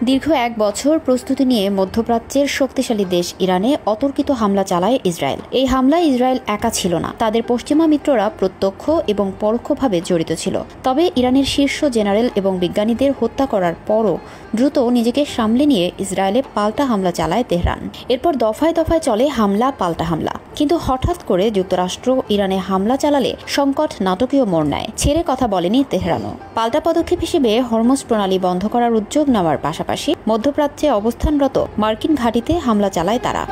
দীর্ঘ এক বছর প্রস্তুতি নিয়ে মধ্যপ্রাচ্যের শক্তিশালী দেশ ইরানে অতর্কিত হামলা চালায় ইসরায়েল। এই হামলায় ইসরায়েল একা ছিল না, তাদের পশ্চিমা মিত্ররা প্রত্যক্ষ এবং পরোক্ষভাবে জড়িত ছিল। তবে ইরানের শীর্ষ জেনারেল এবং বিজ্ঞানীদের হত্যা করার পরও দ্রুত নিজেকে সামলে নিয়ে ইসরায়েলে পাল্টা হামলা চালায় তেহরান। এরপর দফায় দফায় চলে হামলা পাল্টা হামলা। কিন্তু হঠাৎ করে যুক্তরাষ্ট্র ইরানে হামলা চালালে সংকট নাটকীয় মোড় নেয়। ছেড়ে কথা বলেনি তেহরানও। পাল্টা পদক্ষেপ হিসেবে হরমুজ প্রণালী বন্ধ করার উদ্যোগ নেওয়ার পাশাপাশি মধ্যপ্রাচ্যে অবস্থানরত মার্কিন ঘাঁটিতে হামলা চালায় তারা।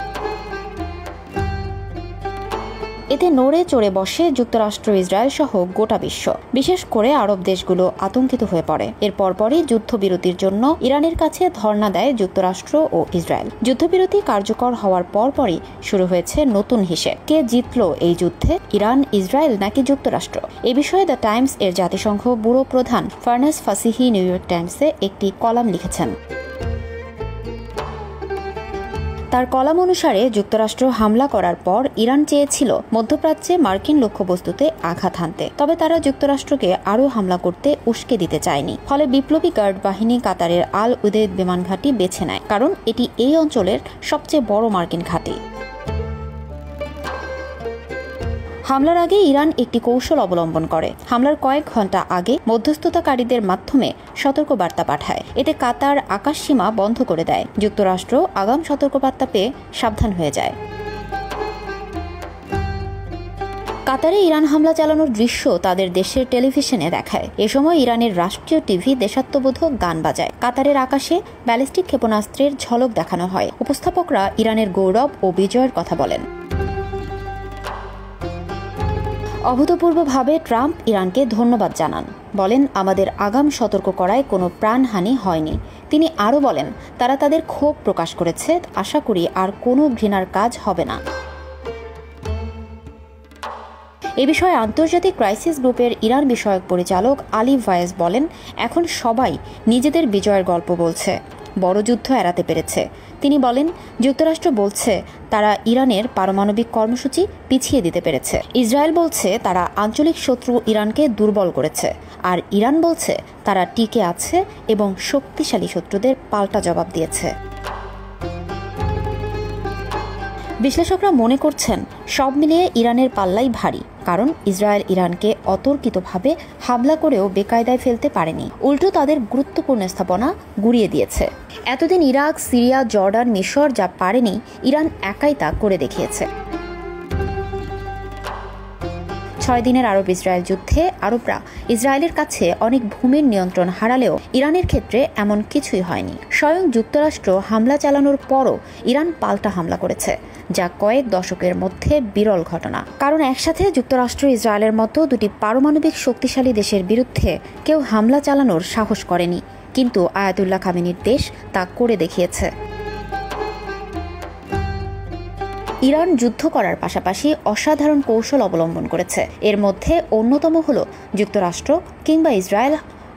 এতে নড়ে চড়ে বসে যুক্তরাষ্ট্র, ইসরায়েল সহ গোটা বিশ্ব। বিশেষ করে আরব দেশগুলো আতঙ্কিত হয়ে পড়ে। এর পরপরই যুদ্ধবিরতির জন্য ইরানের কাছে ধর্ণা দেয় যুক্তরাষ্ট্র ও ইসরায়েল। যুদ্ধবিরতি কার্যকর হওয়ার পরপরই শুরু হয়েছে নতুন হিসেব। কে জিতল এই যুদ্ধে, ইরান, ইসরায়েল নাকি যুক্তরাষ্ট্র? এ বিষয়ে দ্য টাইমস এর জাতিসংঘ ব্যুরো প্রধান ফারনাস ফাসিহি নিউ ইয়র্ক টাইমসে একটি কলাম লিখেছেন। তার কলাম অনুসারে যুক্তরাষ্ট্র হামলা করার পর ইরান চেয়েছিল মধ্যপ্রাচ্যে মার্কিন লক্ষ্যবস্তুতে আঘাত হানতে। তবে তারা যুক্তরাষ্ট্রকে আরও হামলা করতে উস্কে দিতে চায়নি। ফলে বিপ্লবী গার্ড বাহিনী কাতারের আল উদেদ বিমান ঘাঁটি বেছে নেয়, কারণ এটি এই অঞ্চলের সবচেয়ে বড় মার্কিন ঘাঁটি। হামলার আগে ইরান একটি কৌশল অবলম্বন করে। হামলার কয়েক ঘণ্টা আগে মধ্যস্থতাকারীদের মাধ্যমে সতর্কবার্তা পাঠায়। এতে কাতার আকাশসীমা বন্ধ করে দেয়। যুক্তরাষ্ট্র আগাম সতর্কবার্তা পেয়ে সাবধান হয়ে যায়। কাতারে ইরান হামলা চালানোর দৃশ্য তাদের দেশের টেলিভিশনে দেখায়। এ সময় ইরানের রাষ্ট্রীয় টিভি দেশাত্মবোধক গান বাজায়। কাতারের আকাশে ব্যালিস্টিক ক্ষেপণাস্ত্রের ঝলক দেখানো হয়। উপস্থাপকরা ইরানের গৌরব ও বিজয়ের কথা বলেন। অভূতপূর্বভাবে ট্রাম্প ইরানকে ধন্যবাদ জানান। বলেন, আমাদের আগাম সতর্ক করায় কোনো প্রাণহানি হয়নি। তিনি আরও বলেন, তারা তাদের ক্ষোভ প্রকাশ করেছে। আশা করি আর কোনো ঘৃণার কাজ হবে না। এ বিষয়ে আন্তর্জাতিক ক্রাইসিস গ্রুপের ইরান বিষয়ক পরিচালক আলী ভায়েজ বলেন, এখন সবাই নিজেদের বিজয়ের গল্প বলছে, বড় যুদ্ধ এড়াতে পেরেছে। তিনি বলেন, যুক্তরাষ্ট্র বলছে তারা ইরানের পারমাণবিক কর্মসূচি পিছিয়ে দিতে পেরেছে। ইসরায়েল বলছে তারা আঞ্চলিক শত্রু ইরানকে দুর্বল করেছে। আর ইরান বলছে তারা টিকে আছে এবং শক্তিশালী শত্রুদের পাল্টা জবাব দিয়েছে। বিশ্লেষকরা মনে করছেন, সব মিলিয়ে ইরানের পাল্লাই ভারী। কারণ ইসরায়েল ইরানকে অতর্কিতভাবে হামলা করেও বেকায়দায় ফেলতে পারেনি, উল্টো তাদের গুরুত্বপূর্ণ স্থাপনা গুঁড়িয়ে দিয়েছে। এতদিন ইরাক, সিরিয়া, জর্ডান, মিশর যা পারেনি, ইরান একাই তা করে দেখিয়েছে। 6 দিনের আরব ইসরায়েল যুদ্ধে আরবরা ইসরায়েলের কাছে অনেক ভূমির নিয়ন্ত্রণ হারালেও ইরানের ক্ষেত্রে এমন কিছুই হয়নি। স্বয়ং যুক্তরাষ্ট্র হামলা চালানোর পরও ইরান পাল্টা হামলা করেছে, যা কয়েক দশকের মধ্যে বিরল ঘটনা। কারণ একসাথে যুক্তরাষ্ট্র, ইসরায়েলের মতো দুটি পারমাণবিক শক্তিশালী দেশের বিরুদ্ধে কেউ হামলা চালানোর সাহস করেনি। কিন্তু আয়াতুল্লাহ খামেনির দেশ তা করে দেখিয়েছে। ইরান যুদ্ধ করার পাশাপাশি অসাধারণ কৌশল অবলম্বন করেছে। এর মধ্যে অন্যতম হল যুক্তরাষ্ট্র কিংবা ইসরায়েল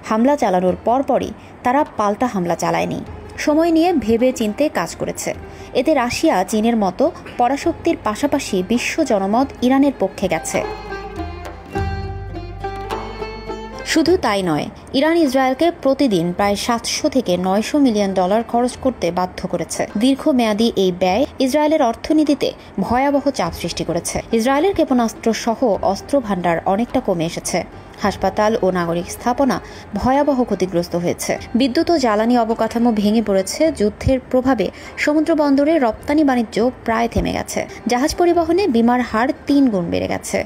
হামলা চালানোর পরপরই তারা পাল্টা হামলা চালায়নি। সময় নিয়ে ভেবে চিন্তে কাজ করেছে। এতে রাশিয়া, চীনের মতো পরাশক্তির পাশাপাশি বিশ্ব জনমত ইরানের পক্ষে গেছে। শুধু তাই নয়, ইরান ইসরায়েলকে প্রতিদিন প্রায় 700 থেকে 900 মিলিয়ন ডলার খরচ করতে বাধ্য করেছে। দীর্ঘমেয়াদী এই ব্যয় ইসরায়েলের অর্থনীতিতে ভয়াবহ চাপ সৃষ্টি করেছে। ইসরায়েলের ক্ষেপণাস্ত্র সহ অস্ত্র ভাণ্ডার অনেকটা কমে এসেছে। হাসপাতাল ও নাগরিক স্থাপনা ভয়াবহ ক্ষতিগ্রস্ত হয়েছে। বিদ্যুৎ ও জ্বালানি অবকাঠামো ভেঙে পড়েছে। যুদ্ধের প্রভাবে সমুদ্র বন্দরে রপ্তানি বাণিজ্য প্রায় থেমে গেছে। জাহাজ পরিবহনে বিমার হার 3 গুণ বেড়ে গেছে।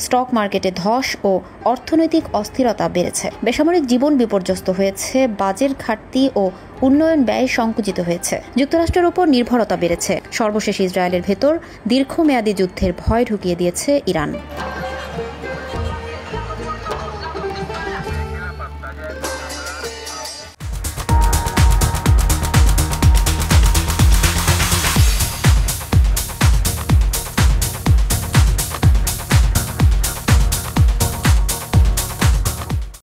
স্টক মার্কেটে ধস ও অর্থনৈতিক অস্থিরতা বেড়েছে। বেসামরিক জীবন বিপর্যস্ত হয়েছে। বাজেট ঘাটতি ও উন্নয়ন ব্যয় সংকুচিত হয়েছে। যুক্তরাষ্ট্রের উপর নির্ভরতা বেড়েছে। সর্বশেষ ইসরায়েলের ভেতর দীর্ঘমেয়াদী যুদ্ধের ভয় ঢুকিয়ে দিয়েছে ইরান।